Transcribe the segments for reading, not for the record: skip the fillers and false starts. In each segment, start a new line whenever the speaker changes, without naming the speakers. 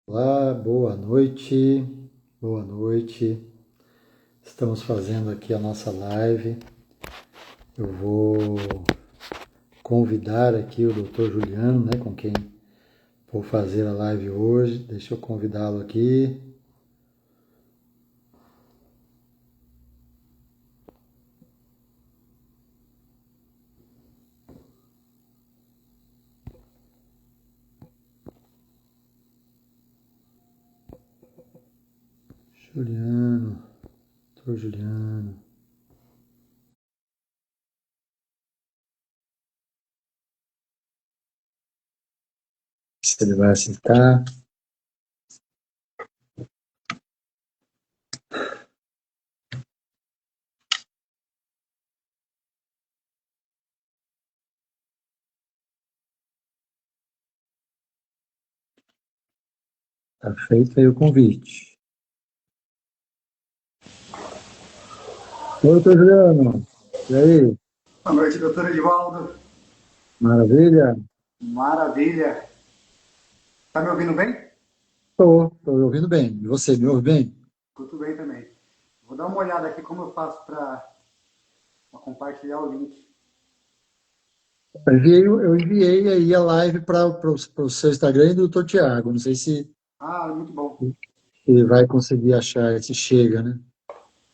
Olá, boa noite, boa noite. Estamos fazendo aqui a nossa live. Eu vou convidar aqui o Dr. Juliano, né, com quem vou fazer a live hoje. Deixa eu convidá-lo aqui. Juliano, Dr. Juliano. Se ele vai aceitar. Tá feito aí o convite. Oi, Dr. Juliano. E aí?
Boa noite, doutor Edivaldo.
Maravilha?
Maravilha. Tá me ouvindo bem?
Estou ouvindo bem. E você, me ouve bem?
Tudo bem também. Vou dar uma olhada aqui como eu faço para compartilhar o link.
Eu enviei aí a live para o seu Instagram e do Dr. Tiago. Não sei se
Ah, muito bom.
ele vai conseguir achar, se chega, né?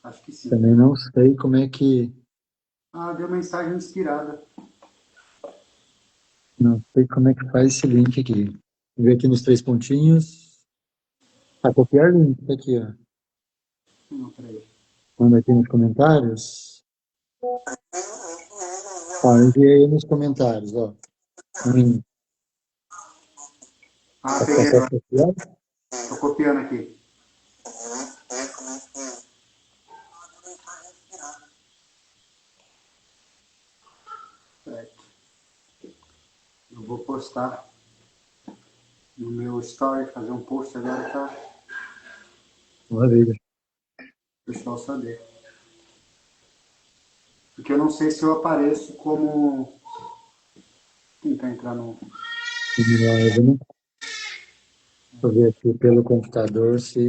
Acho que sim.
Também não sei como é que.
Ah, deu mensagem inspirada.
Não sei como é que faz esse link aqui. Vou ver aqui nos três pontinhos. Ah, copiar link, tá aqui, ó.
Não, peraí.
Manda aqui nos comentários. Ó, enviei aí nos comentários, ó. Hum,
Ah, peguei
consegue
agora.
copiar?
Tô copiando aqui. Certo. Eu vou postar no meu story, fazer um post agora para
Maravilha.
o pessoal saber. Porque eu não sei se eu apareço como. Tentar entrar no.
Live, né? Deixa eu ver aqui pelo computador se.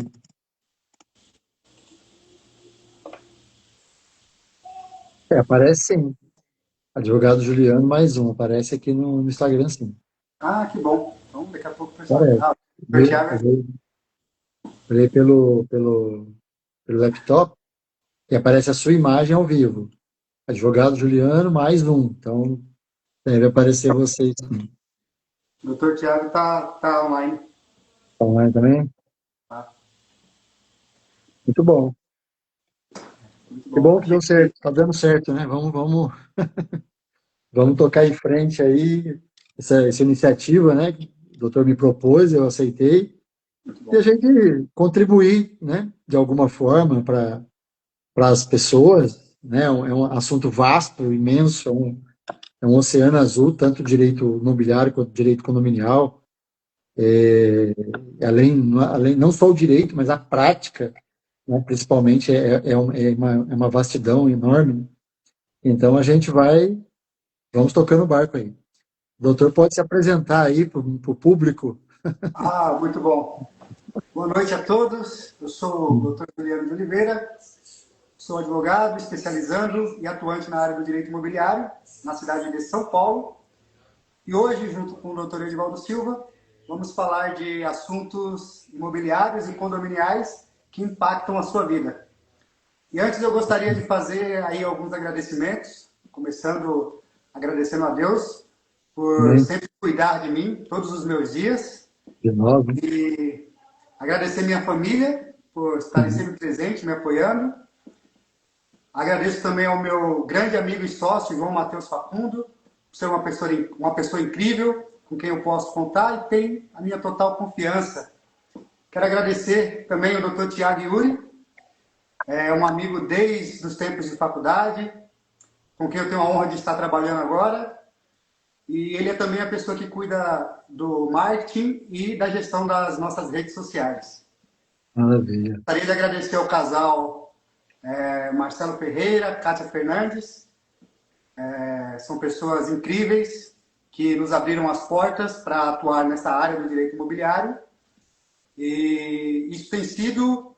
É, aparece sim. Advogado Juliano, mais um. Aparece aqui no Instagram, sim.
Ah, que bom. Então daqui a pouco o pessoal.
Parece.
Ah, o doutor
Olhei,
Thiago.
olhei, olhei pelo laptop e aparece a sua imagem ao vivo. Advogado Juliano, mais um. Então, deve aparecer vocês
O doutor Thiago tá online.
online também.
Tá?
Muito bom.
Muito
Que
bom.
bom que
Achei
deu
que.
certo. Tá dando certo, né? Vamos tocar em frente aí essa iniciativa, né? Que o doutor me propôs, eu aceitei.
Muito
E a
bom.
gente contribuir, né? De alguma forma para as pessoas, né? É um assunto vasto, imenso, é um oceano azul, tanto direito imobiliário quanto direito condominial. Além não só o direito, mas a prática, né, principalmente, é uma vastidão enorme. Então, vamos tocando o barco aí. O doutor pode se apresentar aí para o público.
Ah, muito bom. Boa noite a todos. Eu sou o doutor Juliano de Oliveira, sou advogado, especializando e atuante na área do direito imobiliário, na cidade de São Paulo. E hoje, junto com o doutor Edivaldo Silva, vamos falar de assuntos imobiliários e condominiais que impactam a sua vida. E antes eu gostaria de fazer aí alguns agradecimentos, começando agradecendo a Deus por
Também,
sempre cuidar de mim todos os meus dias
de nós, né?
e agradecer minha família por estarem
Uhum.
sempre presentes, me apoiando. Agradeço também ao meu grande amigo e sócio, João Matheus Facundo, por ser uma pessoa incrível, com quem eu posso contar e tem a minha total confiança. Quero agradecer também ao Dr. Tiago Yuri, é um amigo desde os tempos de faculdade, com quem eu tenho a honra de estar trabalhando agora. E ele é também a pessoa que cuida do marketing e da gestão das nossas redes sociais.
Maravilha.
Gostaria de agradecer ao casal Marcelo Ferreira, Kátia Fernandes. São pessoas incríveis que nos abriram as portas para atuar nessa área do direito imobiliário. E isso tem sido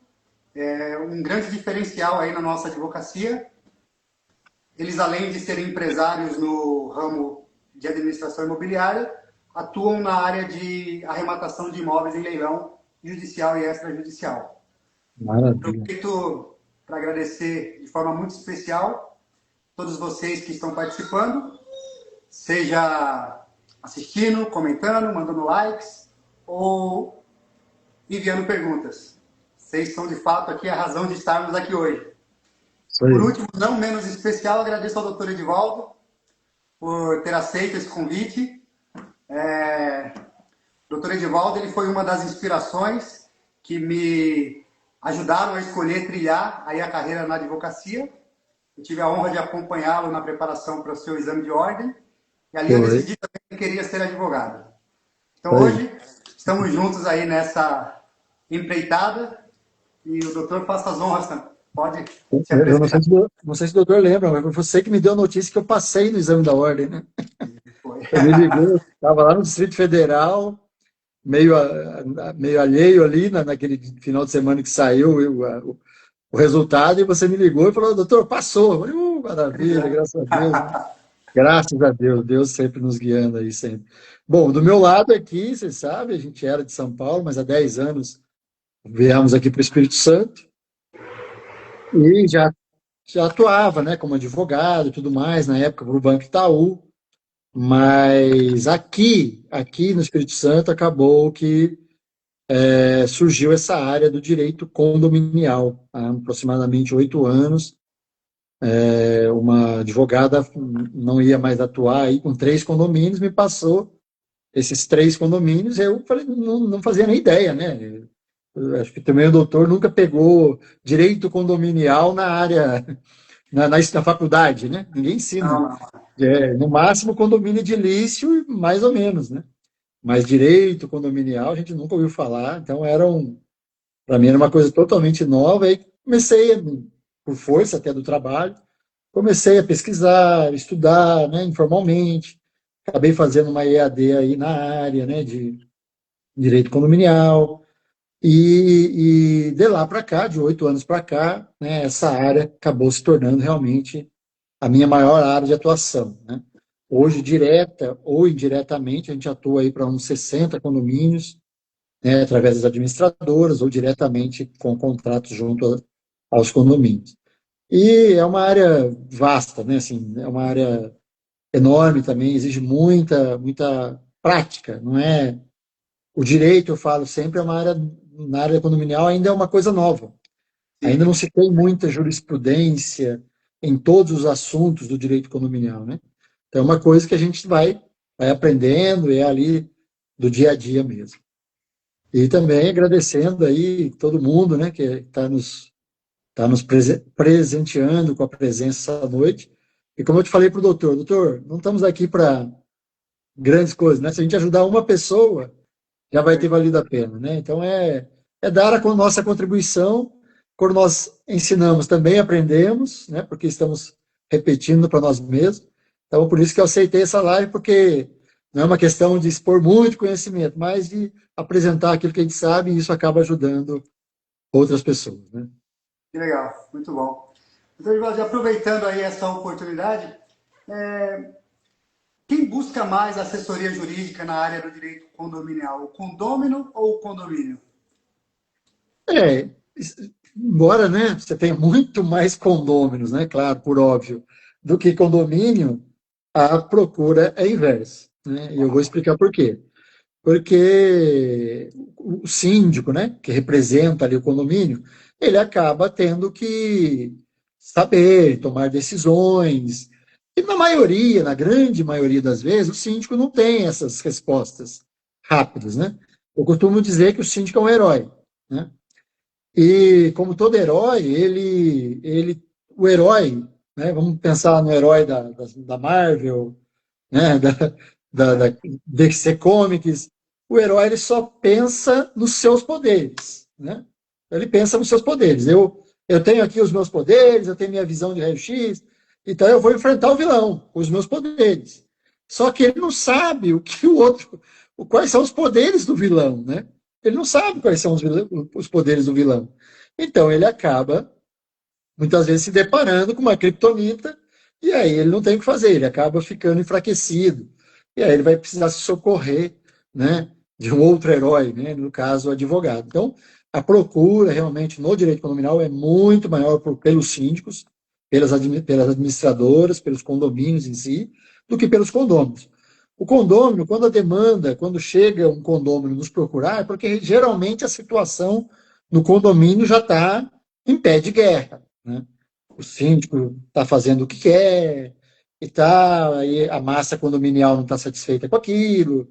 um grande diferencial aí na nossa advocacia. Eles, além de serem empresários no ramo de administração imobiliária, atuam na área de arrematação de imóveis em leilão judicial e extrajudicial.
Maravilha.
Aproveito para agradecer de forma muito especial todos vocês que estão participando, seja assistindo, comentando, mandando likes ou enviando perguntas. Vocês são, de fato, aqui a razão de estarmos aqui hoje. Por último, não menos especial, agradeço ao Dr. Edivaldo por ter aceito esse convite. O Dr. Edivaldo, ele foi uma das inspirações que me ajudaram a escolher trilhar aí a carreira na advocacia. Eu tive a honra de acompanhá-lo na preparação para o seu exame de ordem. E ali eu decidi também que queria ser advogado. Então hoje estamos juntos aí nessa empreitada e o doutor faça as honras também. Pode se apresentar.
Eu não sei se o doutor lembra, mas foi você que me deu a notícia que eu passei no exame da ordem, né?
Foi.
Você me ligou, estava lá no Distrito Federal, meio alheio ali, naquele final de semana que saiu o resultado, e você me ligou e falou, doutor, passou. Eu falei, maravilha, graças a Deus. Graças a Deus, Deus sempre nos guiando aí, sempre. Bom, do meu lado aqui, você sabe, a gente era de São Paulo, mas há 10 anos viemos aqui para o Espírito Santo e já atuava, né, como advogado e tudo mais, na época para o Banco Itaú, mas aqui no Espírito Santo acabou que surgiu essa área do direito condominial, há aproximadamente 8 anos. Uma advogada não ia mais atuar aí com 3 condomínios, me passou esses 3 condomínios, eu falei, não fazia nem ideia, né? Eu acho que também o doutor nunca pegou direito condominial na área, na faculdade, né? Ninguém ensina. No máximo condomínio edilício, mais ou menos, né? Mas direito condominial a gente nunca ouviu falar, então para mim era uma coisa totalmente nova, aí comecei, por força até do trabalho, comecei a pesquisar, estudar, né, informalmente, acabei fazendo uma EAD aí na área, né, de direito condominial, e de lá para cá, de 8 anos para cá, né, essa área acabou se tornando realmente a minha maior área de atuação, né. Hoje, direta ou indiretamente, a gente atua aí para uns 60 condomínios, né, através das administradoras ou diretamente com contratos junto aos condomínios. E é uma área vasta, né, assim, é uma área enorme também, exige muita prática, não é? O direito, eu falo sempre, na área condominial ainda é uma coisa nova. Ainda não se tem muita jurisprudência em todos os assuntos do direito condominial, né? Então é uma coisa que a gente vai aprendendo, é ali do dia a dia mesmo. E também agradecendo aí todo mundo, né, que está nos presenteando com a presença essa noite. E como eu te falei para o doutor, não estamos aqui para grandes coisas, né? Se a gente ajudar uma pessoa, já vai ter valido a pena, né? Então dar a nossa contribuição. Quando nós ensinamos, também aprendemos, né? Porque estamos repetindo para nós mesmos. Então, por isso que eu aceitei essa live, porque não é uma questão de expor muito conhecimento, mas de apresentar aquilo que a gente sabe, e isso acaba ajudando outras pessoas, né?
Que legal, muito bom. Então, Edivaldo, aproveitando aí essa oportunidade, quem busca mais assessoria jurídica na área do direito condominial, o condômino ou o condomínio?
Embora, né, você tenha muito mais condôminos, né, claro, por óbvio, do que condomínio, a procura é inversa, né? E eu vou explicar por quê. Porque o síndico, né, que representa ali o condomínio, ele acaba tendo que saber tomar decisões. E na grande maioria das vezes, o síndico não tem essas respostas rápidas, né? Eu costumo dizer que o síndico é um herói, né? E como todo herói, o herói, né, vamos pensar no herói da Marvel, né, da DC Comics, o herói ele só pensa nos seus poderes, né? Ele pensa nos seus poderes. Eu tenho aqui os meus poderes, eu tenho minha visão de raio-x, então eu vou enfrentar o vilão com os meus poderes. Só que ele não sabe quais são os poderes do vilão, né? Ele não sabe quais são os poderes do vilão. Então ele acaba, muitas vezes, se deparando com uma criptonita, e aí ele não tem o que fazer, ele acaba ficando enfraquecido. E aí ele vai precisar se socorrer, né, de um outro herói, né, no caso, o advogado. Então, a procura realmente no direito condominial é muito maior pelos síndicos, pelas administradoras, pelos condomínios em si, do que pelos condôminos. O condômino, quando a demanda, quando chega um condômino nos procurar, é porque geralmente a situação no condomínio já está em pé de guerra, né? O síndico está fazendo o que quer e tal, aí a massa condominial não está satisfeita com aquilo,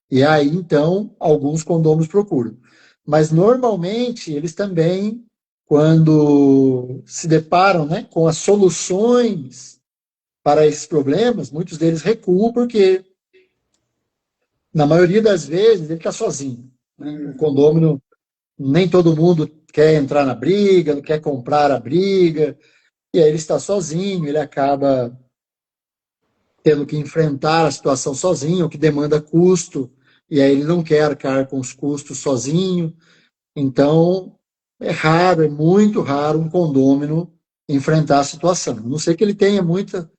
e aí então alguns condôminos procuram. Mas normalmente eles também, quando se deparam, né, com as soluções para esses problemas, muitos deles recuam porque na maioria das vezes ele está sozinho, né? O condômino, nem todo mundo quer entrar na briga, não quer comprar a briga, e aí ele está sozinho, ele acaba tendo que enfrentar a situação sozinho, o que demanda custo, e aí ele não quer arcar com os custos sozinho. Então, é raro, é muito raro um condômino enfrentar a situação. A não ser que ele tenha muita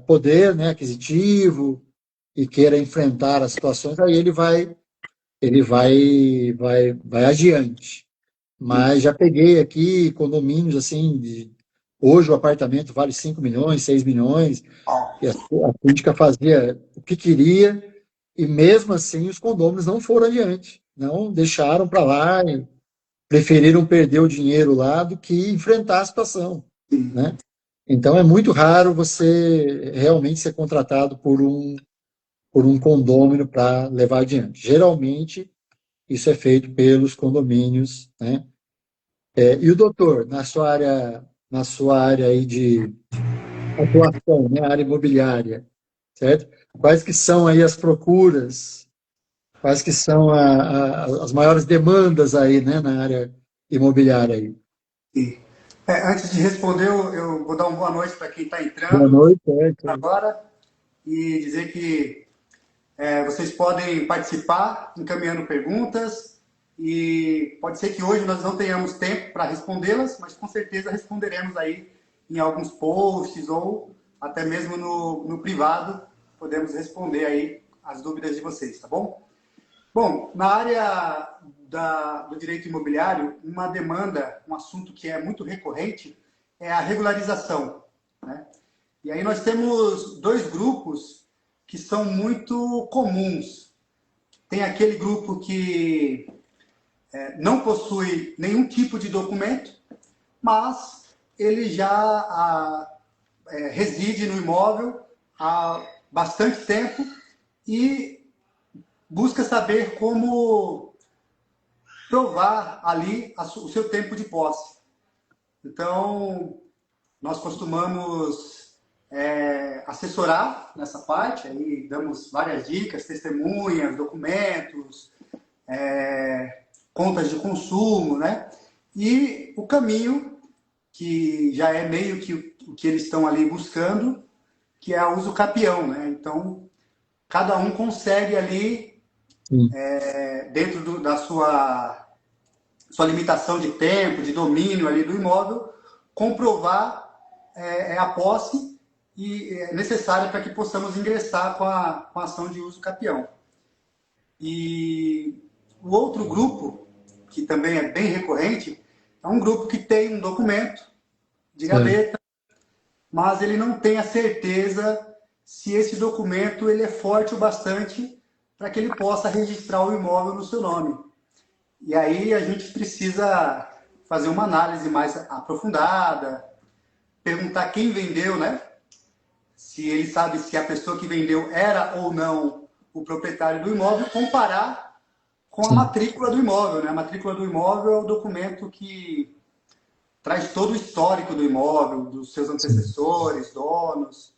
poder, né, aquisitivo e queira enfrentar as situações, aí vai adiante. Mas já peguei aqui condomínios assim, hoje o apartamento vale 5 milhões, 6 milhões, e a síndica fazia o que queria, e mesmo assim os condôminos não foram adiante, não deixaram para lá, e preferiram perder o dinheiro lá do que enfrentar a situação, né? Então é muito raro você realmente ser contratado por um condômino para levar adiante. Geralmente isso é feito pelos condomínios, né? E o doutor, na sua área aí de atuação, né, área imobiliária, certo? Quais que são aí as procuras? Quais que são as maiores demandas aí, né, na área imobiliária aí?
Sim. Antes de responder, eu vou dar uma boa noite para quem está
Boa
entrando
noite, certo?
agora e dizer que vocês podem participar encaminhando perguntas e pode ser que hoje nós não tenhamos tempo para respondê-las, mas com certeza responderemos aí em alguns posts ou até mesmo no privado, podemos responder aí as dúvidas de vocês, tá bom? Bom, na área do direito imobiliário, uma demanda, um assunto que é muito recorrente é a regularização, né? E aí nós temos dois grupos que são muito comuns. Tem aquele grupo que não possui nenhum tipo de documento, mas ele já reside no imóvel há bastante tempo e busca saber como provar ali o seu tempo de posse. Então, nós costumamos assessorar nessa parte, aí damos várias dicas, testemunhas, documentos, contas de consumo, né? E o caminho, que já é meio que o que eles estão ali buscando, que é o uso capião, né? Então, cada um consegue ali,
Sim,
dentro da sua limitação de tempo, de domínio ali do imóvel, comprovar a posse e é necessária para que possamos ingressar com a ação de uso capião. E o outro grupo, que também é bem recorrente, é um grupo que tem um documento de
certo.
gaveta, mas ele não tem a certeza se esse documento ele é forte o bastante para que ele possa registrar o imóvel no seu nome. E aí a gente precisa fazer uma análise mais aprofundada, perguntar quem vendeu, né? Se ele sabe se a pessoa que vendeu era ou não o proprietário do imóvel, comparar com a
Sim,
matrícula do imóvel, né? A matrícula do imóvel é o documento que traz todo o histórico do imóvel, dos seus
sim,
antecessores, donos,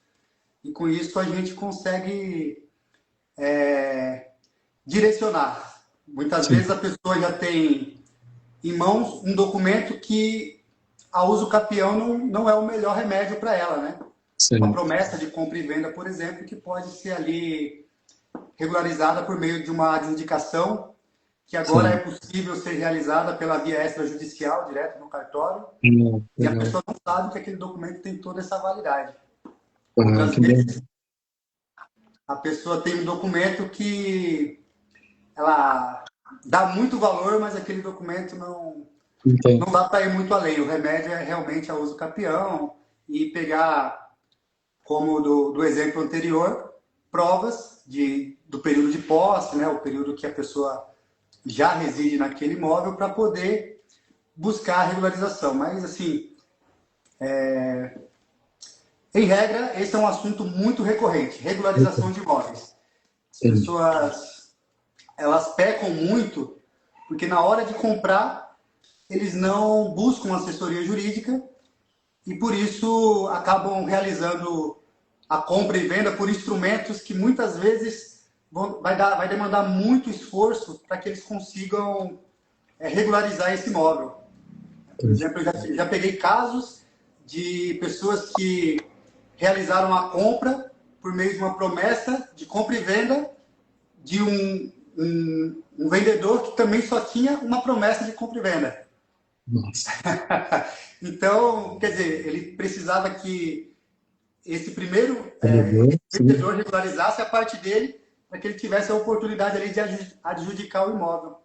e com isso a gente consegue direcionar. Muitas
sim,
vezes a pessoa já tem em mãos um documento que a uso capião não é o melhor remédio para ela, né? Uma
certo.
promessa de compra e venda, por exemplo, que pode ser ali regularizada por meio de uma adjudicação que agora é
sim.
possível ser realizada pela via extrajudicial, direto no cartório, e a
Legal.
pessoa não sabe que aquele documento tem toda essa validade.
Ah,
Outras
que bom.
vezes, a pessoa tem um documento que ela dá muito valor, mas aquele documento não
Entendo.
dá para ir muito além. O remédio é realmente a uso capião e pegar, como do exemplo anterior, provas do período de posse, né, o período que a pessoa já reside naquele imóvel para poder buscar a regularização. Mas, assim, em regra, esse é um assunto muito recorrente, regularização de imóveis. As
Entendi.
pessoas, elas pecam muito porque na hora de comprar, eles não buscam assessoria jurídica e por isso acabam realizando a compra e venda por instrumentos que muitas vezes vai demandar muito esforço para que eles consigam regularizar esse imóvel. Por
Entendi.
exemplo, eu já peguei casos de pessoas que realizaram a compra por meio de uma promessa de compra e venda de um vendedor que também só tinha uma promessa de compra e venda.
Nossa.
Então, quer dizer, ele precisava que esse primeiro
Vendedor, sim.
vendedor regularizasse a parte dele para que ele tivesse a oportunidade ali de adjudicar o imóvel.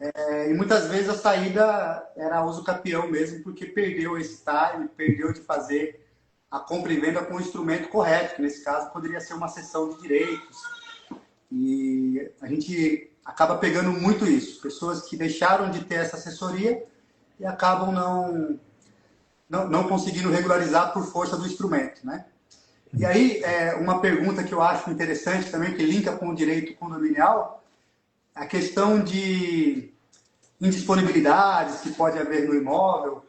É.
E muitas vezes a saída era uso capião mesmo, porque perdeu esse time, perdeu de fazer a compra e venda com o instrumento correto, que nesse caso poderia ser uma cessão de direitos. E a gente acaba pegando muito isso. Pessoas que deixaram de ter essa assessoria e acabam não conseguindo regularizar por força do instrumento, né? E aí, uma pergunta que eu acho interessante também, que linka com o direito condominial, a questão de indisponibilidades que pode haver no imóvel,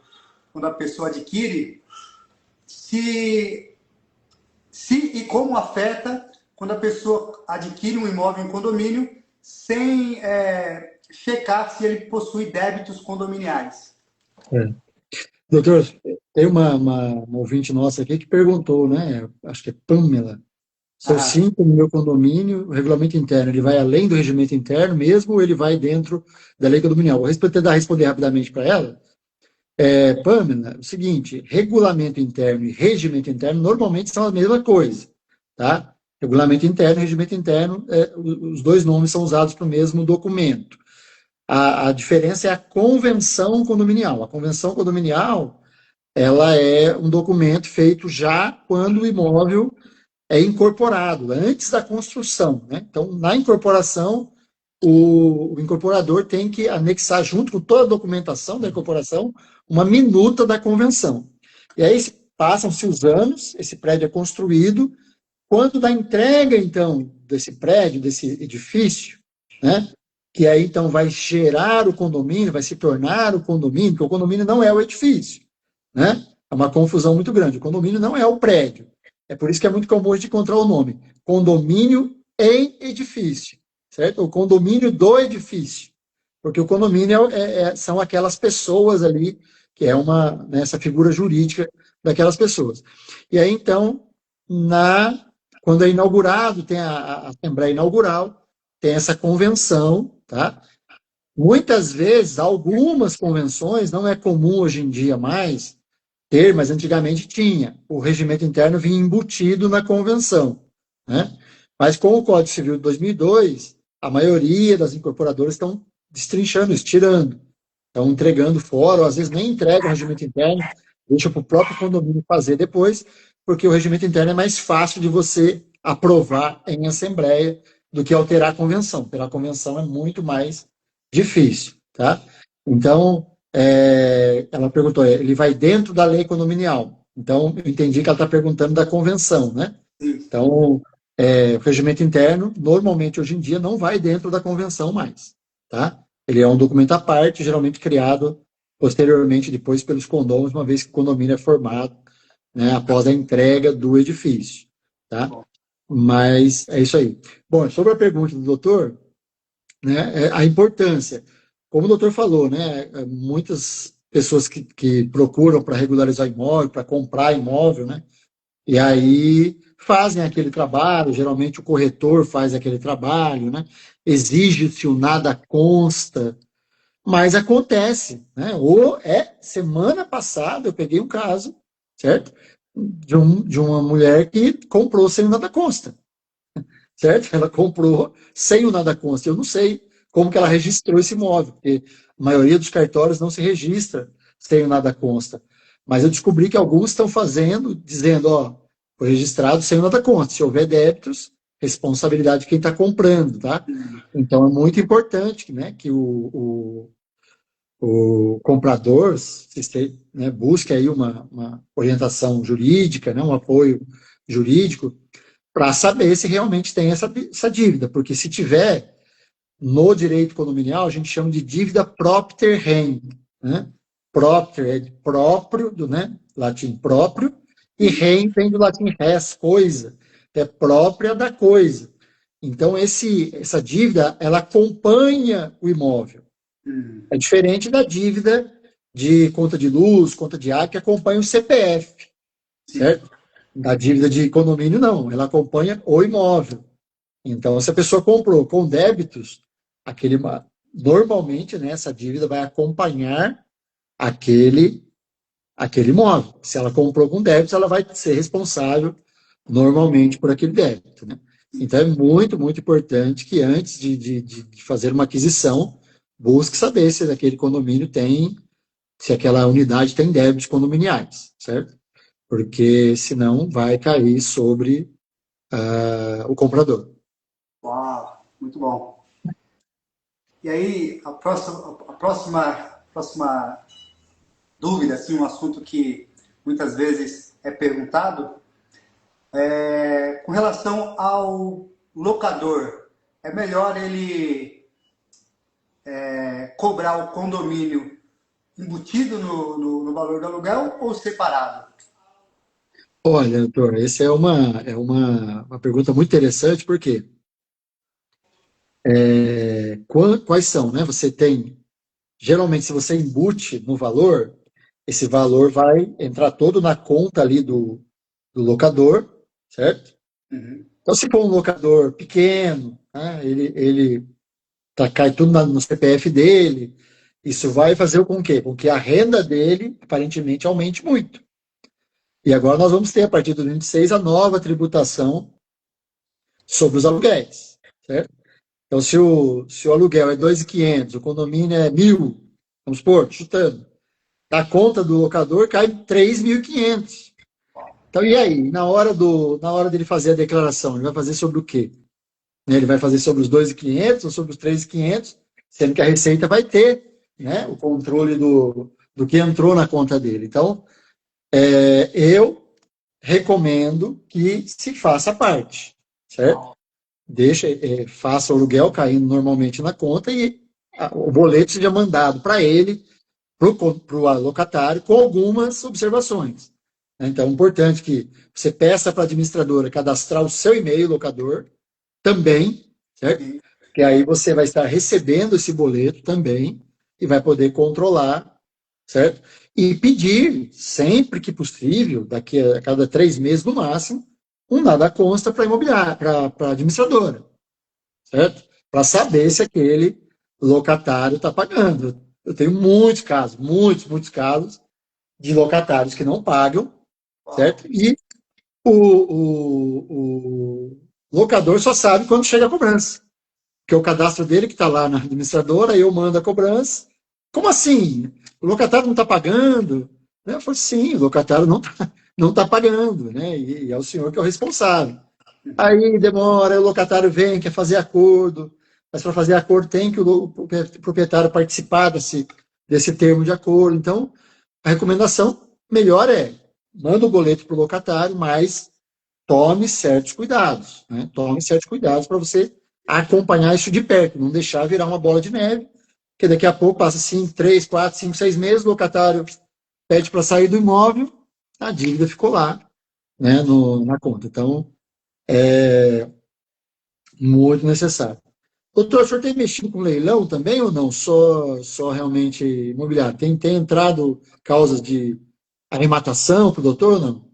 quando a pessoa adquire, se e como afeta quando a pessoa adquire um imóvel em condomínio sem checar se ele possui débitos condominiais.
É. Doutor, tem uma ouvinte nossa aqui que perguntou, né? Acho que é Pamela. Se eu
Ah,
sinto no meu condomínio, o regulamento interno, ele vai além do regimento interno mesmo ou ele vai dentro da lei condominial? Vou tentar responder rapidamente para ela. Pamela, é o seguinte, regulamento interno e regimento interno normalmente são a mesma coisa, tá? Regulamento interno e regimento interno, os dois nomes são usados para o mesmo documento. A diferença é a convenção condominial. A convenção condominial, ela é um documento feito já quando o imóvel é incorporado, antes da construção, né? Então, na incorporação, o incorporador tem que anexar, junto com toda a documentação da incorporação, uma minuta da convenção. E aí passam-se os anos, esse prédio é construído, quando da entrega, então, desse prédio, desse edifício, né? Que aí, então, vai gerar o condomínio, vai se tornar o condomínio, porque o condomínio não é o edifício, né? É uma confusão muito grande. O condomínio não é o prédio. É por isso que é muito comum a gente encontrar o nome. Condomínio em edifício, certo? O condomínio do edifício. Porque o condomínio são aquelas pessoas ali, que é né, essa figura jurídica daquelas pessoas. E aí, então, quando é inaugurado, tem a Assembleia Inaugural, tem essa convenção, tá? Muitas vezes, algumas convenções, não é comum hoje em dia mais ter, mas antigamente tinha. O regimento interno vinha embutido na convenção, né? Mas com o Código Civil de 2002, a maioria das incorporadoras estão destrinchando isso, tirando. Estão entregando fora, ou às vezes nem entregam o regimento interno, deixa para o próprio condomínio fazer depois, porque o regimento interno é mais fácil de você aprovar em assembleia do que alterar a convenção. Pela convenção é muito mais difícil, tá? Então, ela perguntou, ele vai dentro da lei condominial. Então, eu entendi que ela está perguntando da convenção, né?
sim.
Então, o regimento interno, normalmente, hoje em dia, não vai dentro da convenção mais, tá? Ele é um documento à parte, geralmente criado posteriormente, depois, pelos condôminos, uma vez que o condomínio é formado, né, após a entrega do edifício, tá? Mas é isso aí. Bom, sobre a pergunta do doutor, né, a importância. Como o doutor falou, né, muitas pessoas que procuram para regularizar imóvel, para comprar imóvel, né, e aí fazem aquele trabalho, geralmente o corretor faz aquele trabalho, né? Exige-se o nada consta, mas acontece, né? Ou semana passada eu peguei um caso, certo? De uma mulher que comprou sem o nada consta, certo? Ela comprou sem o nada consta. Eu não sei como que ela registrou esse imóvel, porque a maioria dos cartórios não se registra sem o nada consta. Mas eu descobri que alguns estão fazendo, dizendo, ó, foi registrado sem o nada consta. Se houver débitos, responsabilidade de quem está comprando, tá? Então é muito importante, né, que o comprador né, busque aí uma orientação jurídica, né, um apoio jurídico, para saber se realmente tem essa dívida, porque se tiver, no direito condominial, a gente chama de dívida propter rem, né? Propter é de próprio, né? Latim próprio, e rem vem do latim res, coisa, que é própria da coisa. Então, essa dívida, ela acompanha o imóvel. É diferente da dívida de conta de luz, conta de água, que acompanha o CPF, certo? Da dívida de condomínio, não. Ela acompanha o imóvel. Então, se a pessoa comprou com débitos, normalmente, né, essa dívida vai acompanhar aquele, aquele imóvel. Se ela comprou com débitos, ela vai ser responsável normalmente por aquele débito, né? Então, é muito, muito importante que antes de fazer uma aquisição, busque saber se aquele condomínio se aquela unidade tem débitos condominiais, certo? Porque senão vai cair sobre o comprador.
Uau, muito bom. E aí, a próxima dúvida, assim, um assunto que muitas vezes é perguntado, com relação ao locador, é melhor ele cobrar o condomínio embutido no valor do aluguel ou separado?
Olha, doutor, essa é uma pergunta muito interessante, porque quais são, né? Você tem, geralmente, se você embute no valor, esse valor vai entrar todo na conta ali do locador, certo?
Uhum.
Então, se for um locador pequeno, né, ele cai tudo no CPF dele, isso vai fazer com quê? Com que a renda dele, aparentemente, aumente muito. E agora nós vamos ter, a partir do 26, a nova tributação sobre os aluguéis, certo? Então, se o aluguel é 2.500, o condomínio é 1.000, vamos supor, chutando, na conta do locador cai 3.500. Então, e aí? Na hora dele fazer a declaração, ele vai fazer sobre o quê? Né, ele vai fazer sobre os 2.500 ou sobre os 3.500, sendo que a Receita vai ter, né, o controle do que entrou na conta dele. Então, eu recomendo que se faça a parte, certo? Faça o aluguel caindo normalmente na conta e o boleto seja mandado para ele, para o locatário, com algumas observações. Então, é importante que você peça para a administradora cadastrar o seu e-mail locador também, certo? Que aí você vai estar recebendo esse boleto também e vai poder controlar, certo? E pedir, sempre que possível, daqui a cada 3 meses no máximo, um nada consta para imobiliária, para a administradora, certo? Para saber se aquele locatário está pagando. Eu tenho muitos casos, muitos, muitos casos de locatários que não pagam, certo? E o locador só sabe quando chega a cobrança. Porque o cadastro dele que está lá na administradora, eu mando a cobrança. Como assim? O locatário não está pagando? Eu falei, sim, o locatário não tá pagando, né? E é o senhor que é o responsável. Aí demora, o locatário vem, quer fazer acordo, mas para fazer acordo tem que o proprietário participar desse termo de acordo. Então, a recomendação melhor manda o boleto para o locatário, mas tome certos cuidados, né? Tome certos cuidados para você acompanhar isso de perto, não deixar virar uma bola de neve, porque daqui a pouco passa 5, 3, 4, 5, 6 meses, o locatário pede para sair do imóvel, a dívida ficou lá, né, na conta. Então, é muito necessário. Doutor, o senhor tem mexido com leilão também ou não? Só realmente imobiliário? Tem entrado causas de arrematação para o doutor ou não?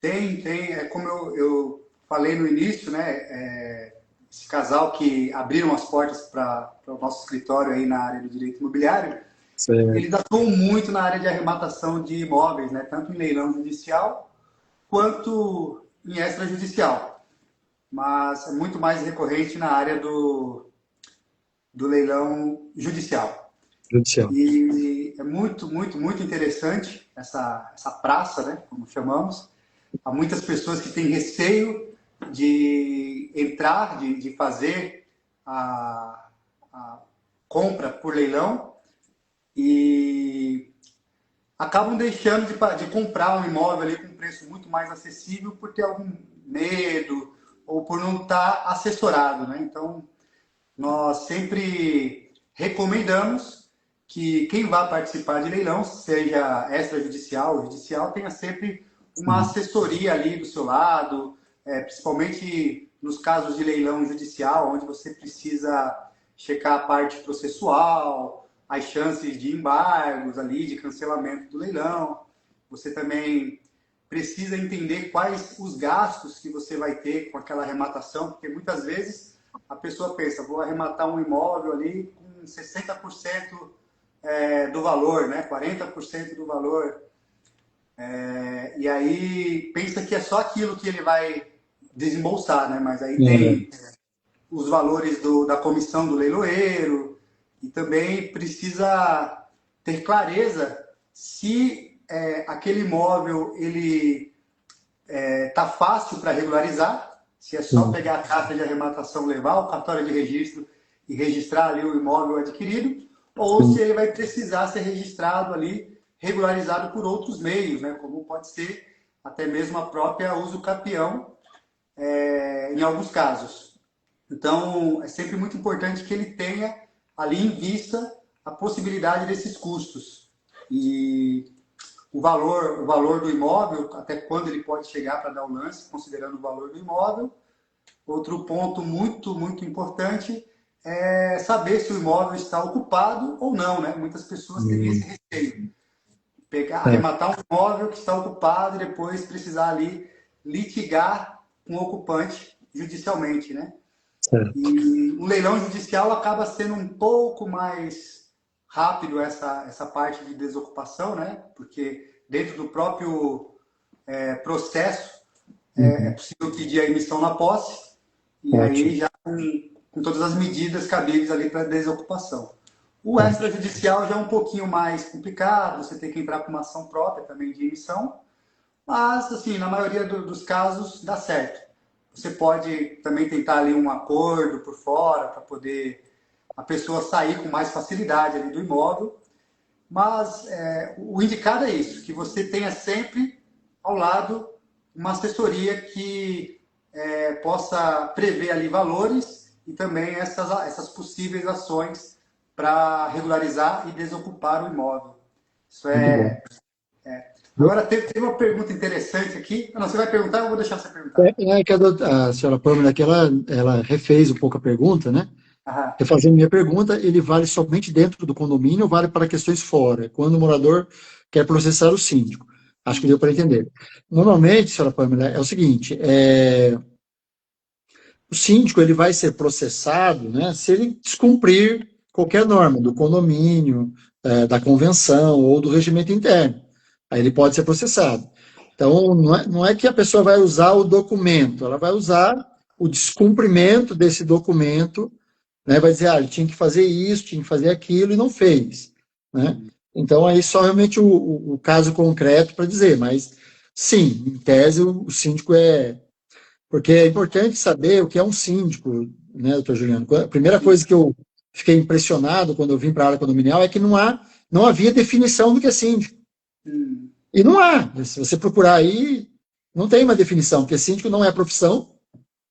Tem. É como eu falei no início, né? Esse casal que abriram as portas para o nosso escritório aí na área do direito imobiliário,
Certo.
eles atuam muito na área de arrematação de imóveis, né? Tanto em leilão judicial quanto em extrajudicial. Mas é muito mais recorrente na área do leilão judicial.
Judicial.
E é muito interessante essa praça, né, como chamamos. Há muitas pessoas que têm receio de entrar, de fazer a compra por leilão e acabam deixando de comprar um imóvel ali com um preço muito mais acessível por ter algum medo ou por não estar assessorado, né? Então, nós sempre recomendamos que quem vai participar de leilão, seja extrajudicial ou judicial, tenha sempre uma
Sim.
assessoria ali do seu lado, principalmente nos casos de leilão judicial, onde você precisa checar a parte processual, as chances de embargos ali, de cancelamento do leilão. Você também precisa entender quais os gastos que você vai ter com aquela arrematação, porque muitas vezes a pessoa pensa, vou arrematar um imóvel ali com 60% do valor, né? 40% do valor. E aí pensa que é só aquilo que ele vai desembolsar, né? Mas aí
É,
tem os valores da comissão do leiloeiro e também precisa ter clareza se aquele imóvel ele tá fácil para regularizar, se é só
sim.
pegar a carta de arrematação, levar o cartório de registro e registrar ali o imóvel adquirido, ou se
Sim.
ele vai precisar ser registrado ali, regularizado por outros meios, né? Como pode ser até mesmo a própria uso capião, em alguns casos. Então, é sempre muito importante que ele tenha ali em vista a possibilidade desses custos. E o valor do imóvel, até quando ele pode chegar para dar o lance, considerando o valor do imóvel. Outro ponto muito importante é saber se o imóvel está ocupado ou não, né? Muitas pessoas têm esse receio.
É,
Arrematar um imóvel que está ocupado e depois precisar ali litigar com o ocupante judicialmente, né?
certo.
E o leilão judicial acaba sendo um pouco mais rápido essa parte de desocupação, né? Porque dentro do próprio processo é
Uhum.
possível pedir a emissão na posse e
Ótimo.
aí já com todas as medidas cabíveis ali para desocupação. O
Tá.
extrajudicial já é um pouquinho mais complicado, você tem que entrar com uma ação própria também de emissão, mas, assim, na maioria dos casos dá certo. Você pode também tentar ali um acordo por fora para poder a pessoa sair com mais facilidade ali do imóvel. Mas o indicado é isso, que você tenha sempre ao lado uma assessoria que possa prever ali valores e também essas possíveis ações para regularizar e desocupar o imóvel. Isso
Muito bom.
é. Agora, teve uma pergunta interessante aqui. Não, você vai perguntar, eu vou deixar você perguntar.
É que a senhora Pâmela aqui, ela refez um pouco a pergunta, né?
Aham.
Refazendo minha pergunta, ele vale somente dentro do condomínio ou vale para questões fora? Quando o morador quer processar o síndico. Acho que deu para entender. Normalmente, senhora Pâmela, é o seguinte, o síndico ele vai ser processado, né, se ele descumprir qualquer norma do condomínio, da convenção ou do regimento interno. Aí ele pode ser processado. Então, não é que a pessoa vai usar o documento, ela vai usar o descumprimento desse documento, né, vai dizer, ele tinha que fazer isso, tinha que fazer aquilo e não fez. Né? Então, aí só realmente o caso concreto para dizer, mas sim, em tese o síndico porque é importante saber o que é um síndico, né, doutor Juliano? A primeira coisa que eu fiquei impressionado quando eu vim para a área condominial é que não havia definição do que é síndico.
Hum,
E não há. Se você procurar aí, não tem uma definição, porque síndico não é profissão,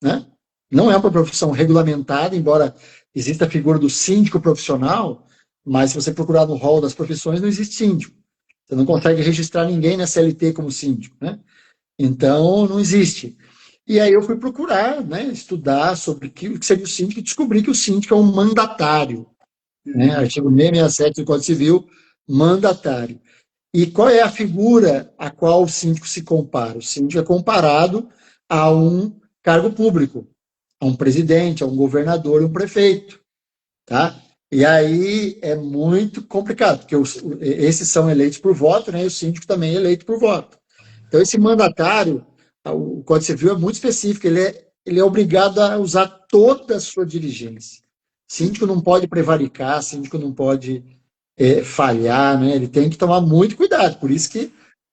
né? Não é uma profissão regulamentada, embora exista a figura do síndico profissional, mas se você procurar no rol das profissões, não existe síndico. Você não consegue registrar ninguém na CLT como síndico, né? Então, não existe. E aí eu fui procurar, né, estudar sobre o que seria o síndico e descobri que o síndico é um mandatário, né,
hum,
artigo 667 do Código Civil, mandatário. E qual é a figura a qual o síndico se compara? O síndico é comparado a um cargo público, a um presidente, a um governador, um prefeito, tá? E aí é muito complicado, porque esses são eleitos por voto, né? E o síndico também é eleito por voto. Então, esse mandatário, o Código Civil é muito específico, ele é obrigado a usar toda a sua diligência. Síndico não pode prevaricar, síndico não pode falhar, né? Ele tem que tomar muito cuidado. Por isso que,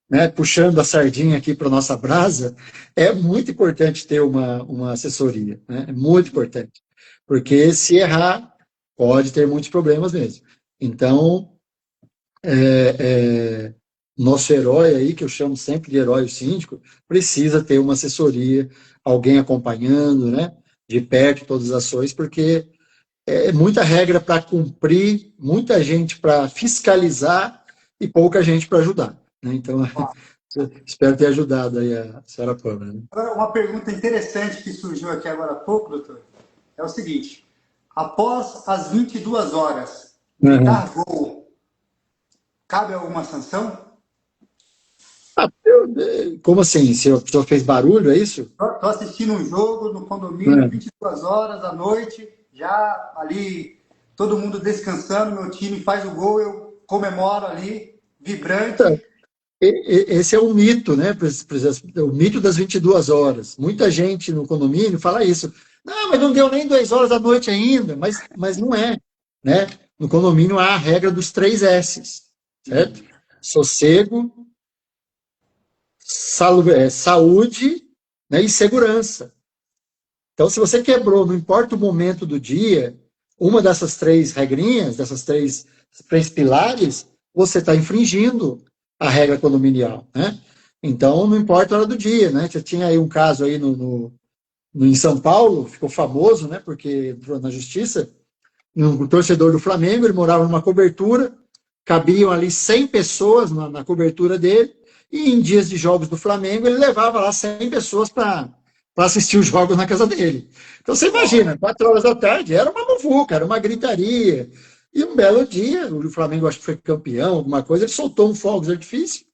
né, puxando a sardinha aqui para a nossa brasa, é muito importante ter uma assessoria, né? É muito importante. Porque se errar, pode ter muitos problemas mesmo. Então, nosso herói aí, que eu chamo sempre de herói o síndico, precisa ter uma assessoria, alguém acompanhando, né, de perto todas as ações, porque é muita regra para cumprir, muita gente para fiscalizar e pouca gente para ajudar, né? Então, espero ter ajudado aí a senhora Pâmela, né?
Agora, uma pergunta interessante que surgiu aqui agora há pouco, doutor, é o seguinte: após as 22 horas,
Uhum.
gritar gol, cabe alguma sanção?
Como assim? Se a pessoa fez barulho, é isso?
Estou assistindo um jogo no condomínio,
Uhum.
22 horas da noite, já ali, todo mundo descansando, meu time faz o gol, eu comemoro ali, vibrante.
Esse é um mito, né? O mito das 22 horas. Muita gente no condomínio fala isso. Não, mas não deu nem 2 horas da noite ainda. Mas não é, né? No condomínio há a regra dos 3 S's, certo? Sossego, saúde, né, e segurança. Então, se você quebrou, não importa o momento do dia, uma dessas 3 regrinhas, dessas três pilares, você está infringindo a regra condominial, né? Então, não importa a hora do dia, né? Já tinha aí um caso aí em São Paulo, ficou famoso, né? Porque entrou na justiça, um torcedor do Flamengo, ele morava numa cobertura, cabiam ali 100 pessoas na cobertura dele, e em dias de jogos do Flamengo, ele levava lá 100 pessoas para assistir os jogos na casa dele. Então você imagina, 4 horas da tarde, era uma muvuca, era uma gritaria. E um belo dia, o Flamengo acho que foi campeão, alguma coisa, ele soltou um fogo de artifício,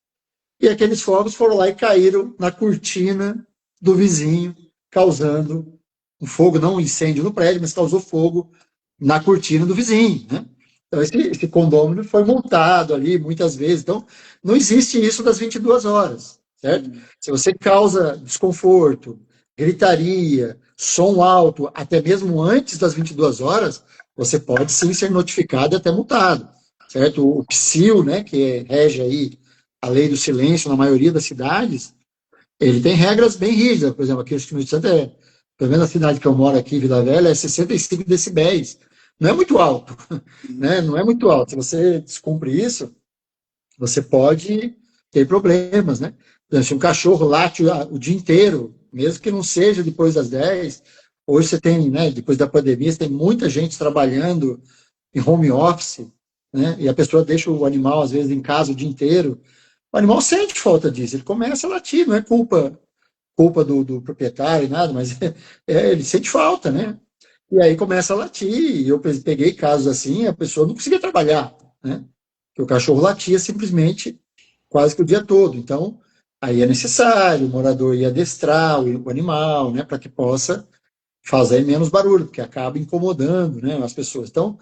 e aqueles fogos foram lá e caíram na cortina do vizinho, causando um fogo, não um incêndio no prédio, mas causou fogo na cortina do vizinho, né? Então, esse condomínio foi montado ali muitas vezes. Então, não existe isso das 22 horas, certo? Se você causa desconforto, gritaria, som alto, até mesmo antes das 22 horas, você pode sim ser notificado e até multado, certo? O PSIL, né, que rege aí a lei do silêncio na maioria das cidades, ele tem regras bem rígidas. Por exemplo, aqui no Espírito Santo, pelo menos na cidade que eu moro aqui, Vila Velha, é 65 decibéis. Não é muito alto, né? Não é muito alto. Se você descumpre isso, você pode ter problemas, né? Se um cachorro late o dia inteiro, mesmo que não seja depois das 10, hoje você tem, né, depois da pandemia, você tem muita gente trabalhando em home office, né? E a pessoa deixa o animal, às vezes, em casa o dia inteiro. O animal sente falta disso, ele começa a latir, não é culpa do proprietário, nada, mas ele sente falta, né? E aí começa a latir, e eu peguei casos assim, a pessoa não conseguia trabalhar, né? Porque o cachorro latia simplesmente quase que o dia todo. Então, aí é necessário o morador ir adestrar o animal, né, para que possa fazer menos barulho, porque acaba incomodando, né, as pessoas. Então,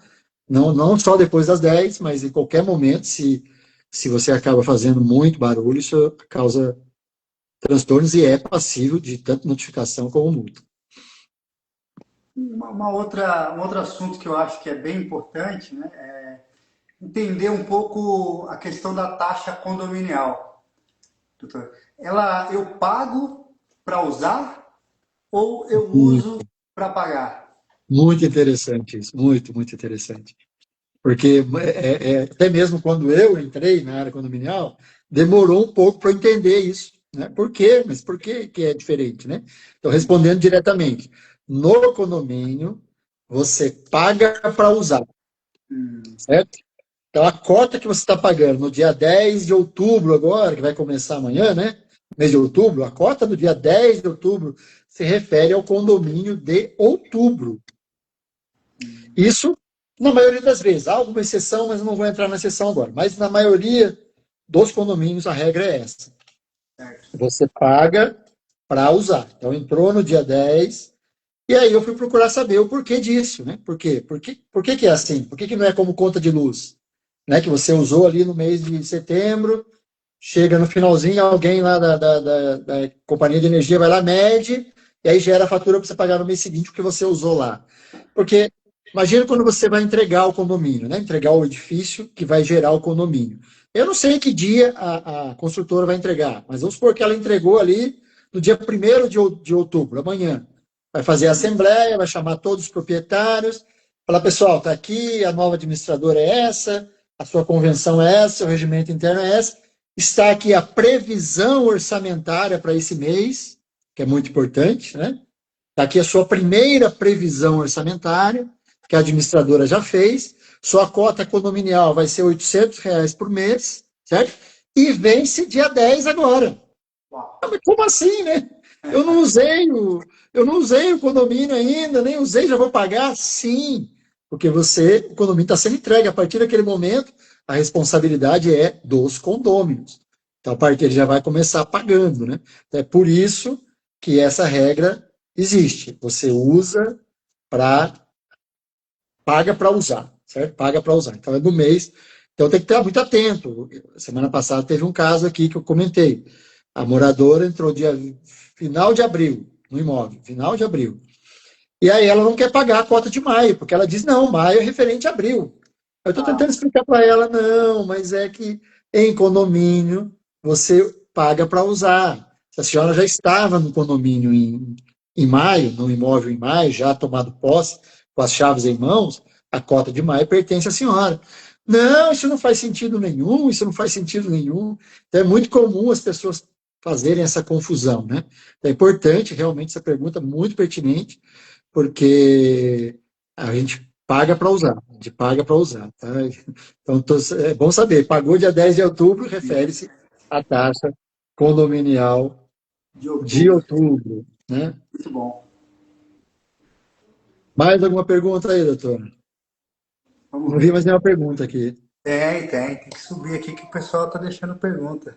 não só depois das 10, mas em qualquer momento, se você acaba fazendo muito barulho, isso causa transtornos e é passível de tanto notificação como multa.
Um outro assunto que eu acho que é bem importante, né, é entender um pouco a questão da taxa condominial, doutor. Eu pago para usar ou eu uso
Muito,
para pagar?
muito interessante isso, muito interessante. Porque até mesmo quando eu entrei na área condominial, demorou um pouco para eu entender isso. Né? Por quê? Mas por que é diferente? Né? Então, respondendo diretamente, no condomínio, você paga para usar, certo? Então, a cota que você está pagando no dia 10 de outubro, agora, que vai começar amanhã, né? Mês de outubro, a cota do dia 10 de outubro se refere ao condomínio de outubro. Isso, na maioria das vezes. Há alguma exceção, mas eu não vou entrar na exceção agora. Mas na maioria dos condomínios, a regra é essa.
Certo.
Você paga para usar. Então, entrou no dia 10, e aí eu fui procurar saber o porquê disso, né? Por quê? Por que que é assim? Por que que não é como conta de luz? Né? Que você usou ali no mês de setembro, chega no finalzinho, alguém lá da companhia de energia vai lá, mede, e aí gera a fatura para você pagar no mês seguinte o que você usou lá. Porque imagina quando você vai entregar o condomínio, né? Entregar o edifício que vai gerar o condomínio. Eu não sei que dia a construtora vai entregar, mas vamos supor que ela entregou ali no dia 1º de outubro, amanhã. Vai fazer a assembleia, vai chamar todos os proprietários, falar, pessoal, está aqui, a nova administradora é essa, a sua convenção é essa, o regimento interno é esse. Está aqui a previsão orçamentária para esse mês, que é muito importante, né? Está aqui a sua primeira previsão orçamentária, que a administradora já fez. Sua cota condominial vai ser R$ 800 por mês, certo? E vence dia 10 agora.
Uau.
Mas como assim, né? Eu não usei eu não usei o condomínio ainda, nem usei, já vou pagar? Sim, porque o condomínio está sendo entregue. A partir daquele momento, a responsabilidade é dos condôminos. Então, a partir ele já vai começar pagando, né? Então, é por isso que essa regra existe. Você usa para paga para usar, certo? Paga para usar. Então, é do mês. Então, tem que estar muito atento. Semana passada teve um caso aqui que eu comentei. A moradora entrou dia final de abril no imóvel, final de abril. E aí ela não quer pagar a cota de maio, porque ela diz, não, maio é referente a abril. Eu estou
Ah,
tentando explicar para ela, não, mas é que em condomínio você paga para usar. Se a senhora já estava no condomínio em maio, no imóvel em maio, já tomado posse, com as chaves em mãos, a cota de maio pertence à senhora. Não, isso não faz sentido nenhum, isso não faz sentido nenhum. Então é muito comum as pessoas fazerem essa confusão, né? Então, é importante, realmente, essa pergunta muito pertinente, porque a gente paga para usar, a gente paga para usar, tá? Então, é bom saber, pagou dia 10 de outubro, refere-se à taxa condominial
de
de
outubro.
outubro, né?
Muito bom.
Mais alguma pergunta aí, doutor?
Vamos
Não vi
ver.
mais nenhuma pergunta aqui.
Tem que subir aqui que o pessoal está deixando pergunta.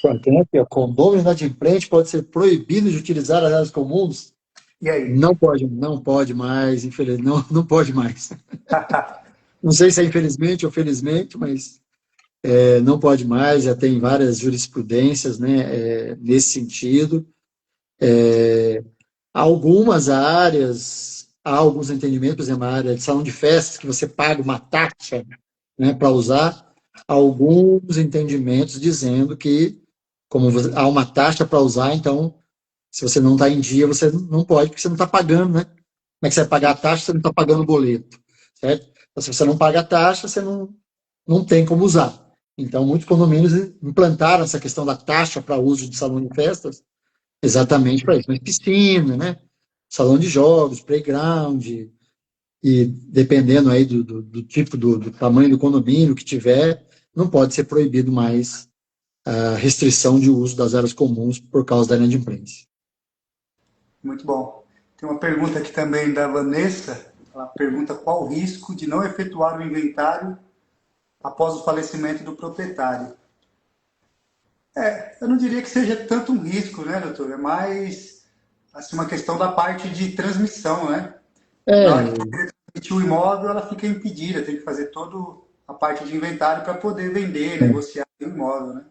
Ó, tem aqui, ó, condomínio inadimplente pode ser proibido de utilizar as áreas comuns?
E aí?
Não pode mais, infelizmente, não pode mais. Não sei se é infelizmente ou felizmente, mas não pode mais, já tem várias jurisprudências, né, nesse sentido. Algumas áreas, há alguns entendimentos, por exemplo, a área de salão de festas, que você paga uma taxa, né, para usar, alguns entendimentos dizendo que, como há uma taxa para usar, então, se você não está em dia, você não pode, porque você não está pagando, né? Como é que você vai pagar a taxa se você não está pagando o boleto, certo? Então, se você não paga a taxa, você não tem como usar. Então, muitos condomínios implantaram essa questão da taxa para uso de salão de festas exatamente para isso. Mas piscina, né? Salão de jogos, playground, e dependendo aí do tipo, do tamanho do condomínio que tiver, não pode ser proibido mais a restrição de uso das áreas comuns por causa da inadimplência.
Muito bom. Tem uma pergunta aqui também da Vanessa. Ela pergunta qual o risco de não efetuar o inventário após o falecimento do proprietário. Eu não diria que seja tanto um risco, né, doutor? É mais assim, uma questão da parte de transmissão, né? Na hora que
É,
você transmitir o imóvel, ela fica impedida, tem que fazer toda a parte de inventário para poder vender, negociar o imóvel, né?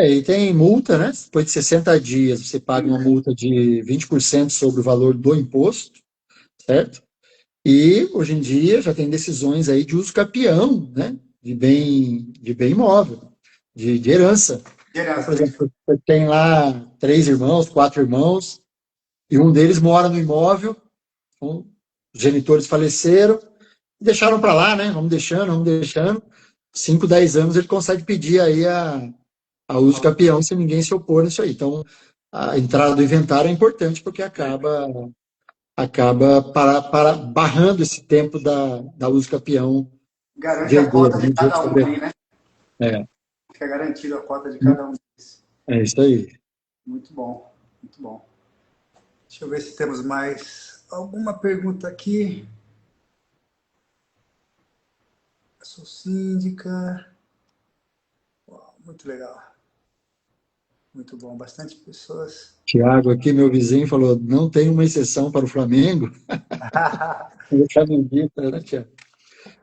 e tem multa, né? Depois de 60 dias, você paga uma multa de 20% sobre o valor do imposto, certo? E, hoje em dia, já tem decisões aí de uso capião, né? De bem imóvel, de herança.
De
Então,
herança,
por
né?
exemplo, você tem lá 3 irmãos, 4 irmãos, e um deles mora no imóvel, então, os genitores faleceram, deixaram para lá, né? Vamos deixando, vamos deixando. 5, 10 anos ele consegue pedir aí a uso capião se ninguém se opor nisso aí. Então, a entrada do inventário é importante porque acaba barrando esse tempo da uso capião de
Garante a
herdeiro,
cota de
né, de
cada
outros
um
herdeiro.
aí, né?
É,
Fica garantido a cota de cada um deles.
é isso aí.
Muito bom, muito bom. Deixa eu ver se temos mais alguma pergunta aqui. Sou síndica. Muito legal. Muito bom. Bastante pessoas.
Tiago aqui, meu vizinho, falou, não tem uma exceção para o Flamengo. O flamenguista, né, Tiago?